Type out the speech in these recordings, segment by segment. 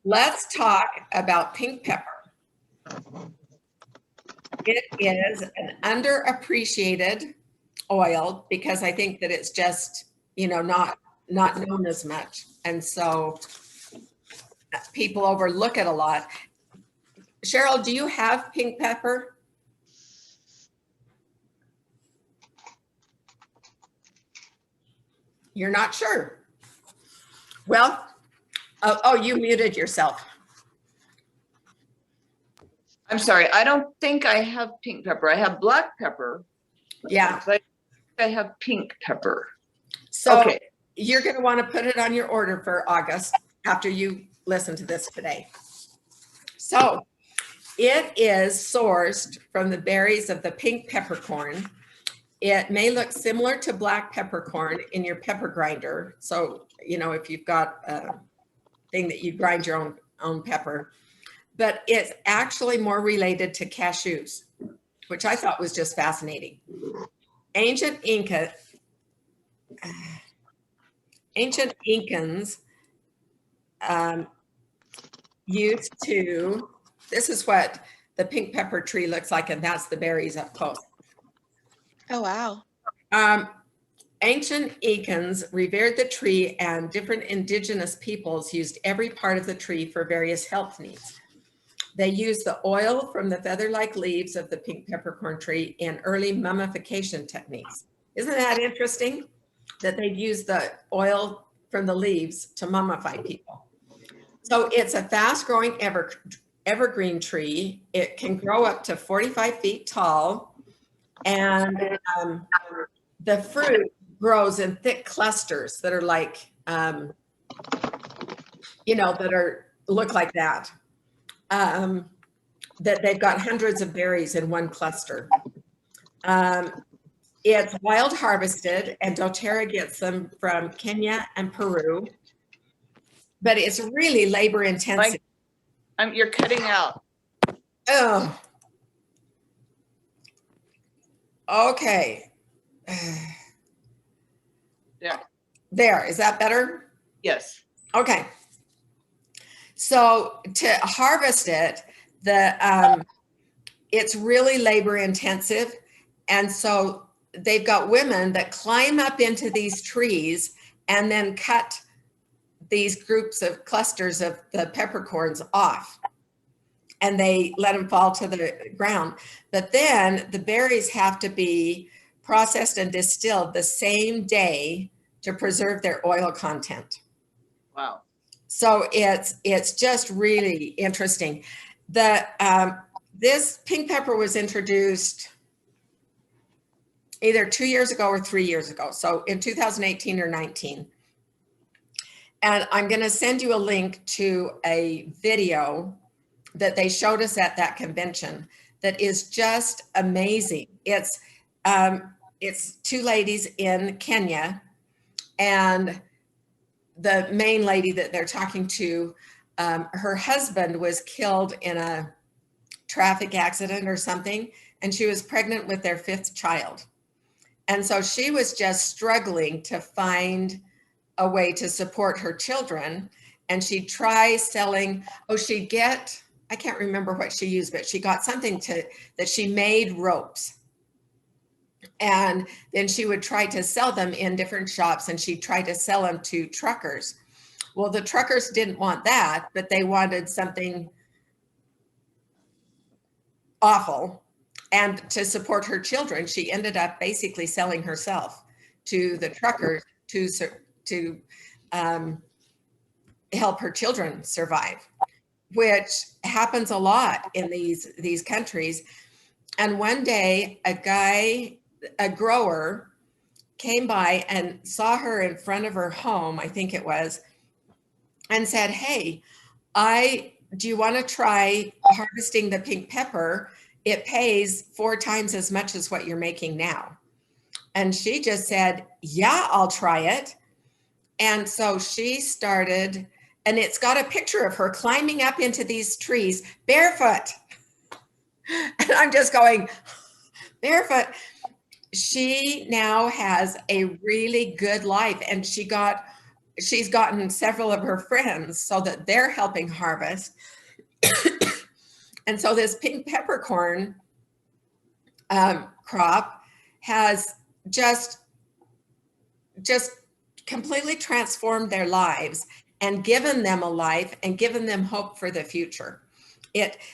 let's talk about pink pepper. It is an underappreciated oil because I think that it's just, not known as much. And so people overlook it a lot. Cheryl, do you have pink pepper? You're not sure. Well, oh, you muted yourself. I'm sorry. I don't think I have pink pepper. I have black pepper. Yeah. I have pink pepper. So okay. You're going to want to put it on your order for August after you listen to this today. So it is sourced from the berries of the pink peppercorn. It may look similar to black peppercorn in your pepper grinder. So, if you've got a thing that you grind your own pepper, but it's actually more related to cashews, which I thought was just fascinating. Ancient Incans used to, this is what the pink pepper tree looks like, and that's the berries up close. Oh, wow. Ancient Incans revered the tree, and different indigenous peoples used every part of the tree for various health needs. They used the oil from the feather-like leaves of the pink peppercorn tree in early mummification techniques. Isn't that interesting that they'd use the oil from the leaves to mummify people? So it's a fast-growing evergreen tree. It can grow up to 45 feet tall, and the fruit grows in thick clusters that are like, look like that. That they've got hundreds of berries in one cluster. It's wild harvested, and doTERRA gets them from Kenya and Peru, but it's really labor intensive. You're cutting out. Oh, okay. Yeah. There, is that better? Yes. Okay. So to harvest it, it's really labor intensive. And so they've got women that climb up into these trees and then cut these groups of clusters of the peppercorns off, and they let them fall to the ground. But then the berries have to be processed and distilled the same day to preserve their oil content. Wow. So it's just really interesting. This pink pepper was introduced either 2 years ago or 3 years ago. So in 2018 or 19. And I'm going to send you a link to a video that they showed us at that convention that is just amazing. It's two ladies in Kenya, and the main lady that they're talking to, her husband was killed in a traffic accident or something, and she was pregnant with their 5th child. And so she was just struggling to find a way to support her children. And she'd try selling, she'd get, I can't remember what she used, but she got something that she made ropes. And then she would try to sell them in different shops, and she'd try to sell them to truckers. Well, the truckers didn't want that, but they wanted something awful. And to support her children, she ended up basically selling herself to the truckers to help her children survive, which happens a lot in these countries. And one day, a grower came by and saw her in front of her home, I think it was, and said, "Hey, do you want to try harvesting the pink pepper? It pays 4 times as much as what you're making now." And she just said, "Yeah, I'll try it." And so she started, and it's got a picture of her climbing up into these trees barefoot. And I'm just going, barefoot. She now has a really good life, and she she's gotten several of her friends so that they're helping harvest. And so this pink peppercorn crop has just completely transformed their lives and given them a life and given them hope for the future.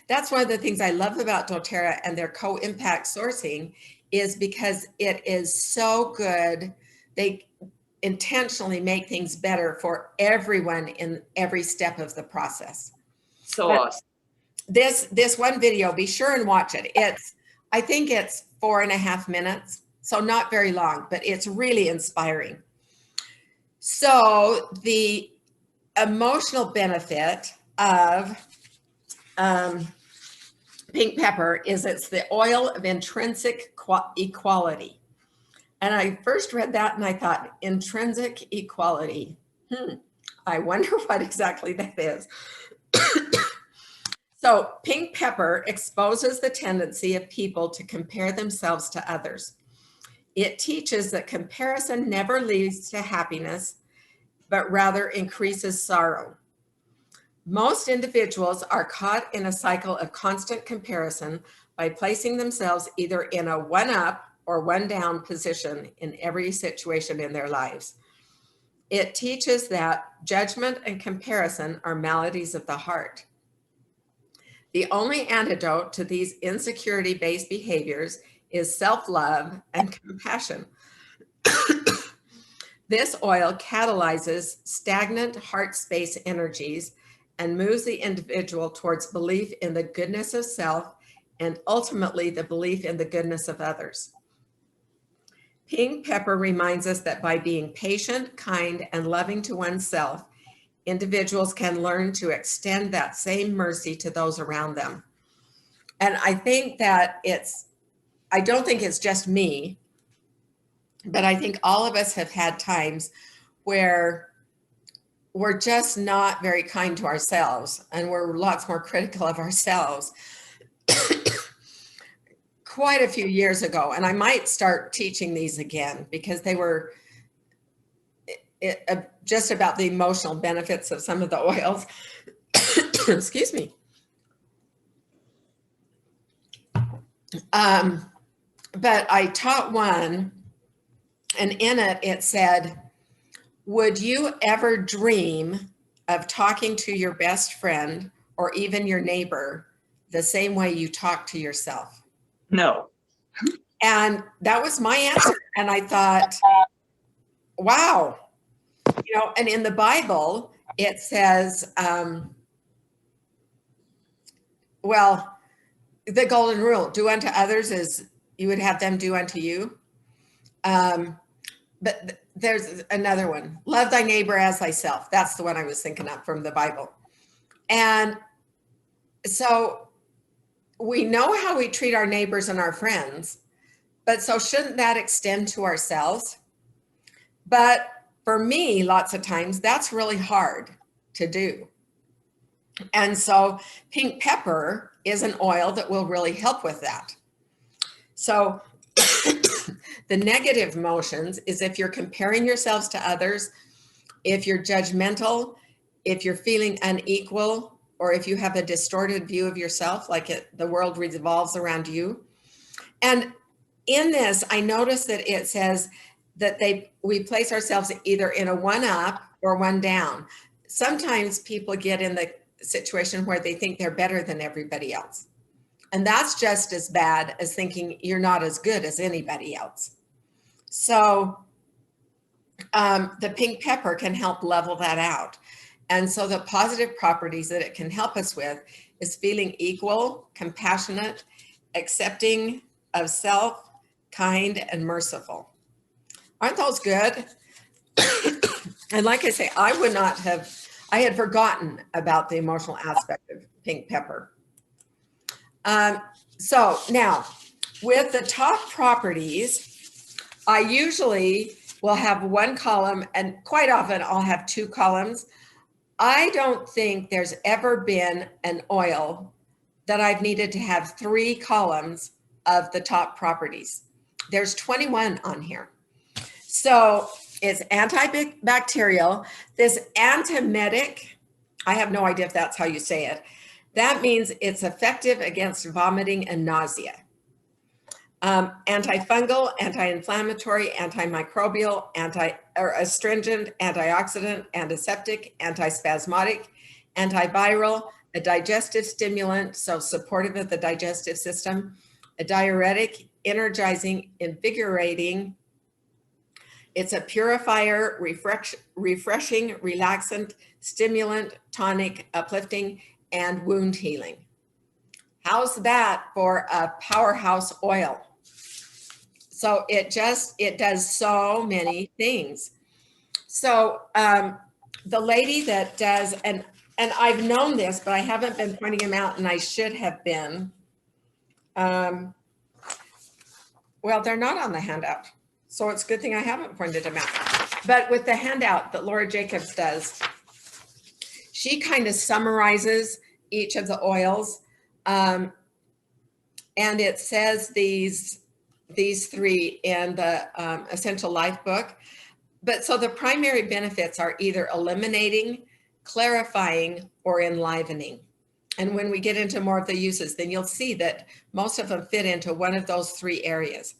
That's one of the things I love about doTERRA and their co-impact sourcing, is because it is so good. They intentionally make things better for everyone in every step of the process. So But awesome. this one video, be sure and watch it. I think it's 4.5 minutes, so not very long, but it's really inspiring. So the emotional benefit of pink pepper is it's the oil of intrinsic equality. And I first read that and I thought, intrinsic equality. I wonder what exactly that is. So pink pepper exposes the tendency of people to compare themselves to others. It teaches that comparison never leads to happiness, but rather increases sorrow. Most individuals are caught in a cycle of constant comparison by placing themselves either in a one-up or one-down position in every situation in their lives. It teaches that judgment and comparison are maladies of the heart. The only antidote to these insecurity-based behaviors is self-love and compassion. This oil catalyzes stagnant heart space energies and moves the individual towards belief in the goodness of self and ultimately the belief in the goodness of others. Pink pepper reminds us that by being patient, kind, and loving to oneself, individuals can learn to extend that same mercy to those around them. And I think that I don't think it's just me, but I think all of us have had times where we're just not very kind to ourselves and we're lots more critical of ourselves. Quite a few years ago, and I might start teaching these again because they were just about the emotional benefits of some of the oils. Excuse me. But I taught one, and in it, it said, would you ever dream of talking to your best friend or even your neighbor the same way you talk to yourself? No. And that was my answer. And I thought, wow, and in the Bible, it says, well, the golden rule, do unto others as you would have them do unto you. But there's another one, love thy neighbor as thyself. That's the one I was thinking of from the Bible. And so we know how we treat our neighbors and our friends, but so shouldn't that extend to ourselves? But for me, lots of times that's really hard to do. And so pink pepper is an oil that will really help with that. So the negative emotions is if you're comparing yourselves to others, if you're judgmental, if you're feeling unequal, or if you have a distorted view of yourself, like the world revolves around you. And in this, I noticed that it says that we place ourselves either in a one up or one down. Sometimes people get in the situation where they think they're better than everybody else. And that's just as bad as thinking you're not as good as anybody else. So the pink pepper can help level that out. And so the positive properties that it can help us with is feeling equal, compassionate, accepting of self, kind, and merciful. Aren't those good? And like I say, I had forgotten about the emotional aspect of pink pepper. So now with the top properties, I usually will have one column, and quite often I'll have two columns. I don't think there's ever been an oil that I've needed to have 3 columns of the top properties. There's 21 on here. So It's antibacterial. This antiemetic, I have no idea if that's how you say it. That means it's effective against vomiting and nausea. Antifungal, anti-inflammatory, antimicrobial, astringent, antioxidant, antiseptic, antispasmodic, antiviral, a digestive stimulant, so supportive of the digestive system, a diuretic, energizing, invigorating. It's a purifier, refreshing, relaxant, stimulant, tonic, uplifting, and wound healing. How's that for a powerhouse oil? So it does so many things. So the lady that does, and I've known this, but I haven't been pointing them out, and I should have been. Well, they're not on the handout. So it's a good thing I haven't pointed them out. But with the handout that Laura Jacobs does, she kind of summarizes each of the oils. And it says these three in the Essential Life book. But so the primary benefits are either eliminating, clarifying, or enlivening. And when we get into more of the uses, then you'll see that most of them fit into one of those three areas.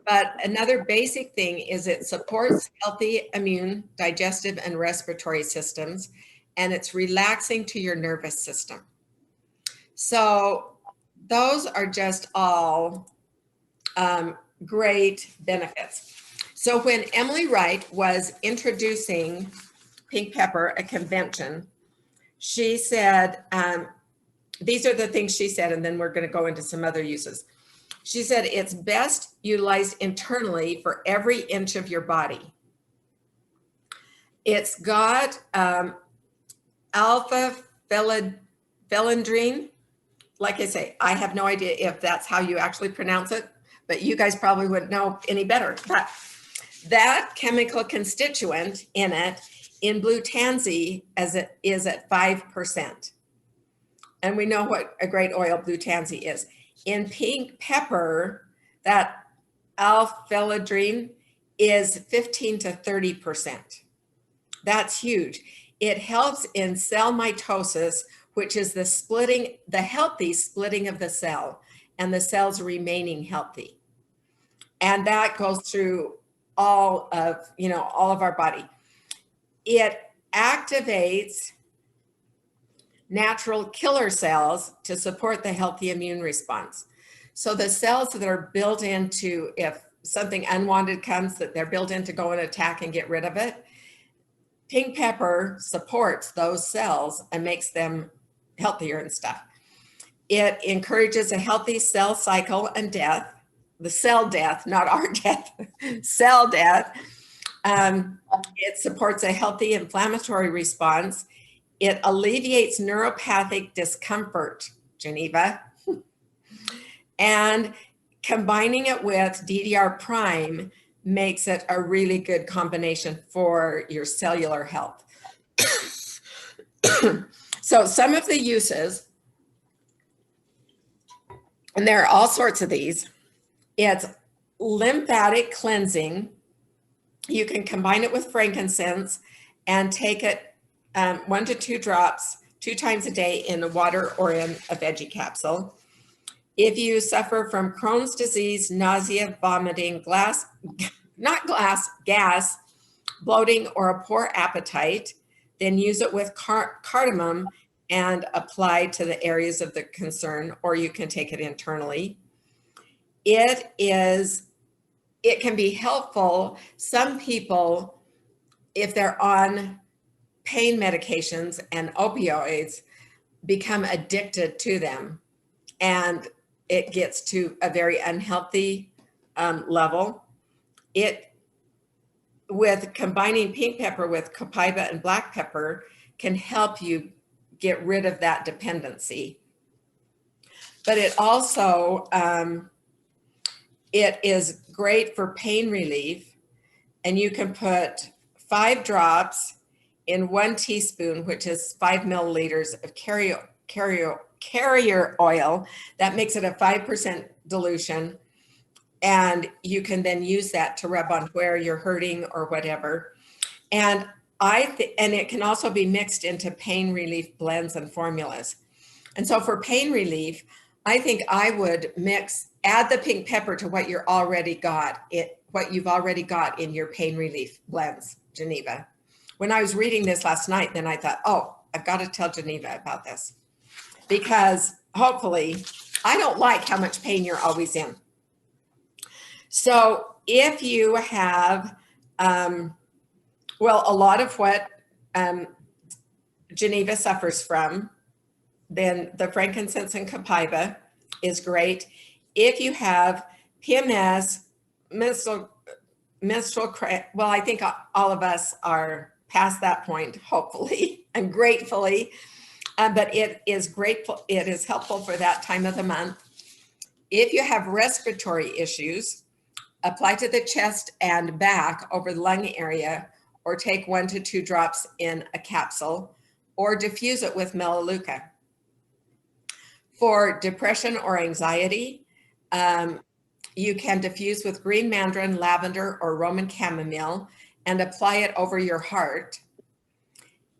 But another basic thing is it supports healthy immune, digestive, and respiratory systems, and it's relaxing to your nervous system. So those are just all great benefits. So when Emily Wright was introducing pink pepper at convention, she said, these are the things she said, and then we're going to go into some other uses. She said, it's best utilized internally for every inch of your body. It's got alpha phelindrine. Like I say, I have no idea if that's how you actually pronounce it, but you guys probably wouldn't know any better. But that chemical constituent in it, in blue tansy, as it is at 5%. And we know what a great oil blue tansy is. In pink pepper, that alpha-phelidrine is 15 to 30%. That's huge. It helps in cell mitosis, which is the healthy splitting of the cell and the cells remaining healthy. And that goes through all of our body. It activates natural killer cells to support the healthy immune response. So the cells that are built into, if something unwanted comes, that they're built in to go and attack and get rid of it, pink pepper supports those cells and makes them healthier and stuff. It encourages a healthy cell cycle and death, the cell death, not our death, cell death. It supports a healthy inflammatory response. It alleviates neuropathic discomfort, Geneva. And combining it with DDR prime makes it a really good combination for your cellular health. So some of the uses, and there are all sorts of these, it's lymphatic cleansing. You can combine it with frankincense and take it 1 to 2 drops 2 times a day in water or in a veggie capsule. If you suffer from Crohn's disease, nausea, vomiting, gas, bloating, or a poor appetite, then use it with cardamom and apply to the areas of the concern, or you can take it internally. It can be helpful. Some people, if they're on pain medications and opioids, become addicted to them, and it gets to a very unhealthy level. With combining pink pepper with copaiba and black pepper can help you get rid of that dependency. But it also, it is great for pain relief, and you can put 5 drops in 1 teaspoon, which is 5 milliliters of carrier oil. That makes it a 5% dilution. And you can then use that to rub on where you're hurting or whatever. And and it can also be mixed into pain relief blends and formulas. And so for pain relief, I think I would add the pink pepper to what you've already got in your pain relief blends, Geneva. When I was reading this last night, then I thought, oh, I've got to tell Geneva about this, because hopefully I don't like how much pain you're always in. So if you have, well, a lot of what Geneva suffers from, then the frankincense and copaiba is great. If you have PMS, menstrual well, I think all of us are past that point, hopefully and gratefully, but it is grateful. It is helpful for that time of the month. If you have respiratory issues, apply to the chest and back over the lung area, or take 1 to 2 drops in a capsule, or diffuse it with melaleuca. For depression or anxiety, you can diffuse with green mandarin, lavender, or Roman chamomile and apply it over your heart.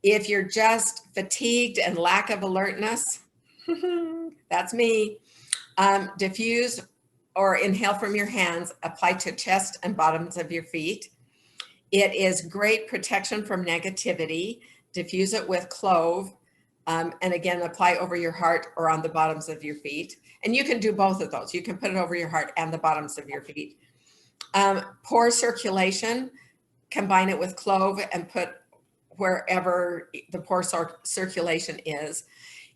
If you're just fatigued and lack of alertness, that's me, diffuse or inhale from your hands, apply to chest and bottoms of your feet. It is great protection from negativity. Diffuse it with clove, and again, apply over your heart or on the bottoms of your feet. And you can do both of those. You can put it over your heart and the bottoms of your feet. Pore circulation, combine it with clove and put wherever the pore circulation is.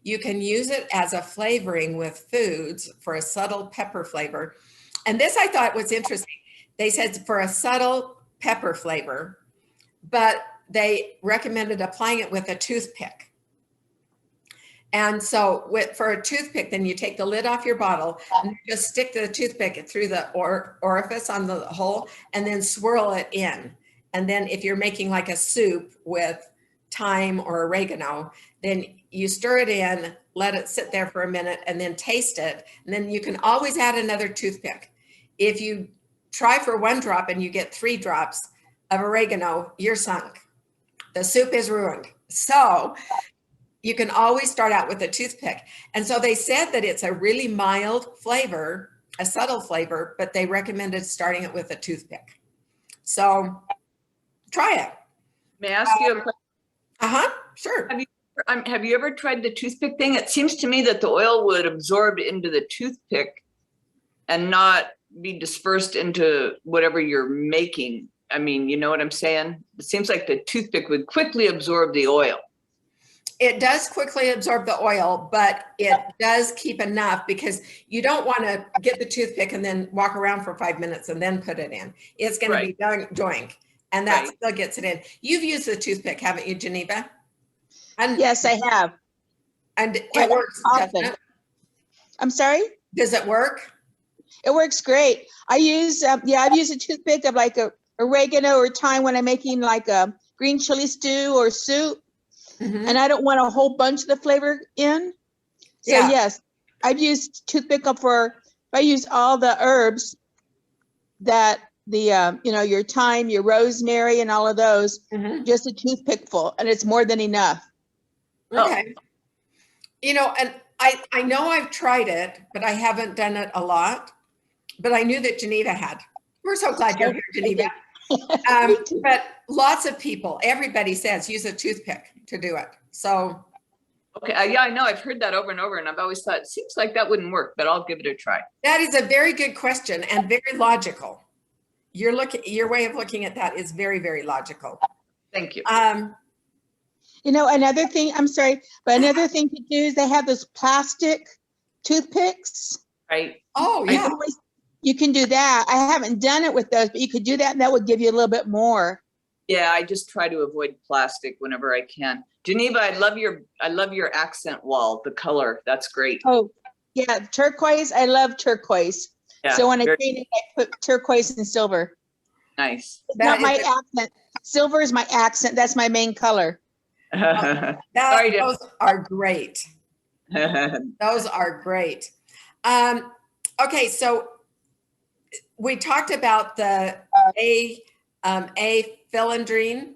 You can use it as a flavoring with foods for a subtle pepper flavor. And this I thought was interesting. They said for a subtle pepper flavor, but they recommended applying it with a toothpick. And so for a toothpick, then you take the lid off your bottle and just stick the toothpick through the orifice on the hole and then swirl it in. And then if you're making like a soup with thyme or oregano, then you stir it in, let it sit there for a minute, and then taste it. And then you can always add another toothpick. If you try for 1 drop and you get 3 drops of oregano, you're sunk. The soup is ruined. So you can always start out with a toothpick. And so they said that it's a really mild flavor, a subtle flavor, but they recommended starting it with a toothpick. So try it. May I ask you a question? Sure. Have you ever tried the toothpick thing? It seems to me that the oil would absorb into the toothpick and not be dispersed into whatever you're making. I mean, you know what I'm saying? It seems like the toothpick would quickly absorb the oil. It does quickly absorb the oil, but it does keep enough, because you don't want to get the toothpick and then walk around for 5 minutes and then put it in. It's going to be doink, and that still gets it in. You've used the toothpick, haven't you, Geneva? And, Yes, I have. And it works. Often. I'm sorry? Does it work? It works great. I've used a toothpick of like a oregano or thyme when I'm making like a green chili stew or soup. And I don't want a whole bunch of the flavor in. So yes, I've used toothpick I use all the herbs that your thyme, your rosemary, and all of those, just a toothpick full, and it's more than enough. Okay. And I know I've tried it, but I haven't done it a lot, but I knew that Geneva had. We're so glad you're here, Geneva. But lots of people, everybody says use a toothpick to do it. So. Okay. Yeah, I know. I've heard that over and over, and I've always thought it seems like that wouldn't work, but I'll give it a try. That is a very good question and very logical. Your way of looking at that is very, very logical. Thank you. Another thing, I'm sorry, but another thing to do is they have those plastic toothpicks. Right. Oh, yeah. You can do that. I haven't done it with those, but you could do that, and that would give you a little bit more. Yeah, I just try to avoid plastic whenever I can. Geneva, I love your accent wall, the color. That's great. Oh, yeah, turquoise. I love turquoise. Yeah, so when I paint it, I put turquoise and silver. Nice. It's not my accent. Silver is my accent. That's my main color. Those are great. Those are great. Okay, so we talked about the A-philandrine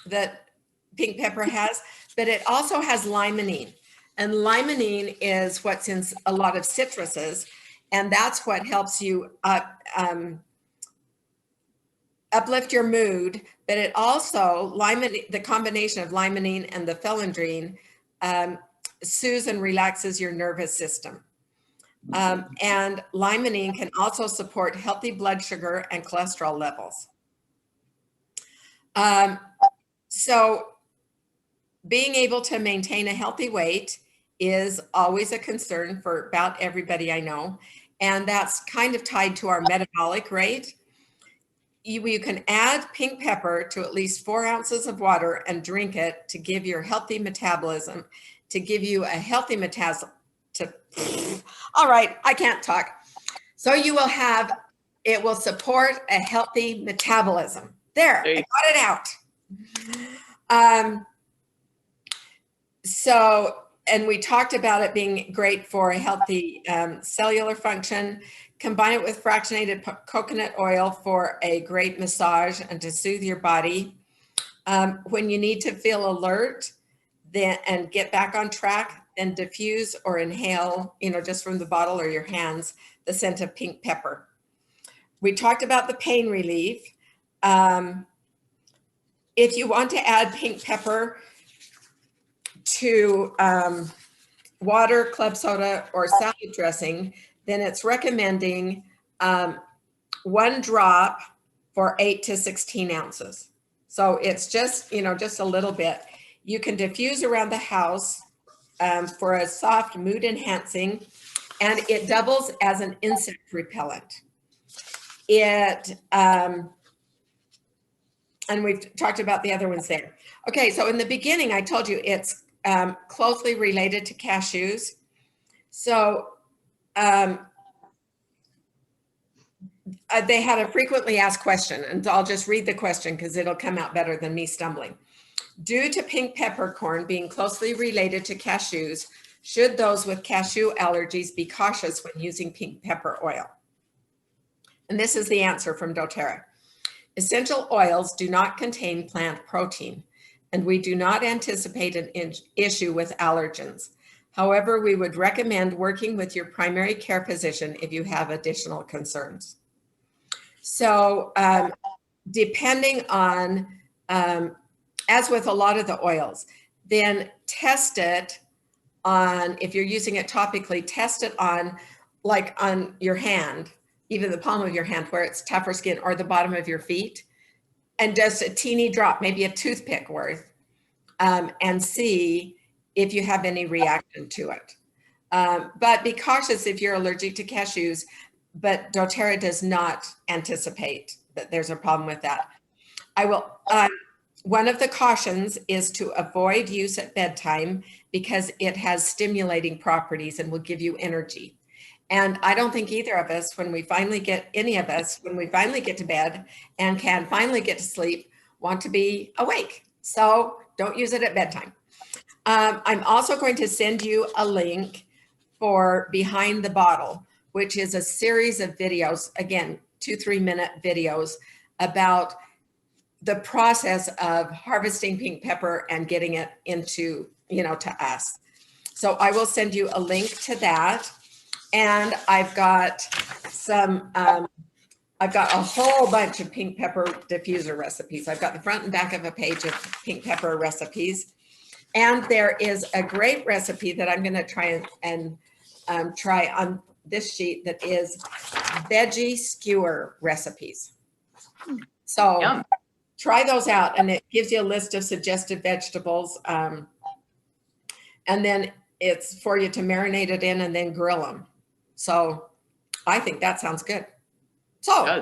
that pink pepper has, but it also has limonene. And limonene is what's in a lot of citruses, and that's what helps you uplift your mood. But it also, the combination of limonene and the philandrine soothes and relaxes your nervous system. And limonene can also support healthy blood sugar and cholesterol levels. So being able to maintain a healthy weight is always a concern for about everybody I know. And that's kind of tied to our metabolic rate. You can add pink pepper to at least 4 ounces of water and drink it to give your healthy metabolism, to give you a healthy metabolism. All right, I can't talk. So you will have, it will support a healthy metabolism. There, I got it out. So, and we talked about it being great for a healthy cellular function. Combine it with fractionated coconut oil for a great massage and to soothe your body. When you need to feel alert then and get back on track, then diffuse or inhale, just from the bottle or your hands, the scent of pink pepper. We talked about the pain relief. If you want to add pink pepper to water, club soda, or salad dressing, then it's recommending 1 drop for 8 to 16 ounces. So it's just, just a little bit. You can diffuse around the house for a soft mood enhancing, and it doubles as an insect repellent. And we've talked about the other ones there. Okay, so in the beginning, I told you it's closely related to cashews. So they had a frequently asked question, and I'll just read the question because it'll come out better than me stumbling. Due to pink peppercorn being closely related to cashews, should those with cashew allergies be cautious when using pink pepper oil? And this is the answer from doTERRA. Essential oils do not contain plant protein, and we do not anticipate an issue with allergens. However, we would recommend working with your primary care physician if you have additional concerns. So depending on, as with a lot of the oils, then test it on, if you're using it topically, test it on, like on your hand, even the palm of your hand where it's tougher skin, or the bottom of your feet, and just a teeny drop, maybe a toothpick worth, and see if you have any reaction to it. But be cautious if you're allergic to cashews, but doTERRA does not anticipate that there's a problem with that. I will, one of the cautions is to avoid use at bedtime because it has stimulating properties and will give you energy. And I don't think either of us, when we finally get, any of us, when we finally get to bed and can finally get to sleep, want to be awake. So don't use it at bedtime. I'm also going to send you a link for Behind the Bottle, which is a series of videos, again, 2-3 minute videos about the process of harvesting pink pepper and getting it into, to us. So I will send you a link to that. And I've got some, I've got a whole bunch of pink pepper diffuser recipes. I've got the front and back of a page of pink pepper recipes. And there is a great recipe that I'm going to try and try on this sheet that is veggie skewer recipes. So Yum. Try those out, and it gives you a list of suggested vegetables. And then it's for you to marinate it in and then grill them. So I think that sounds good. So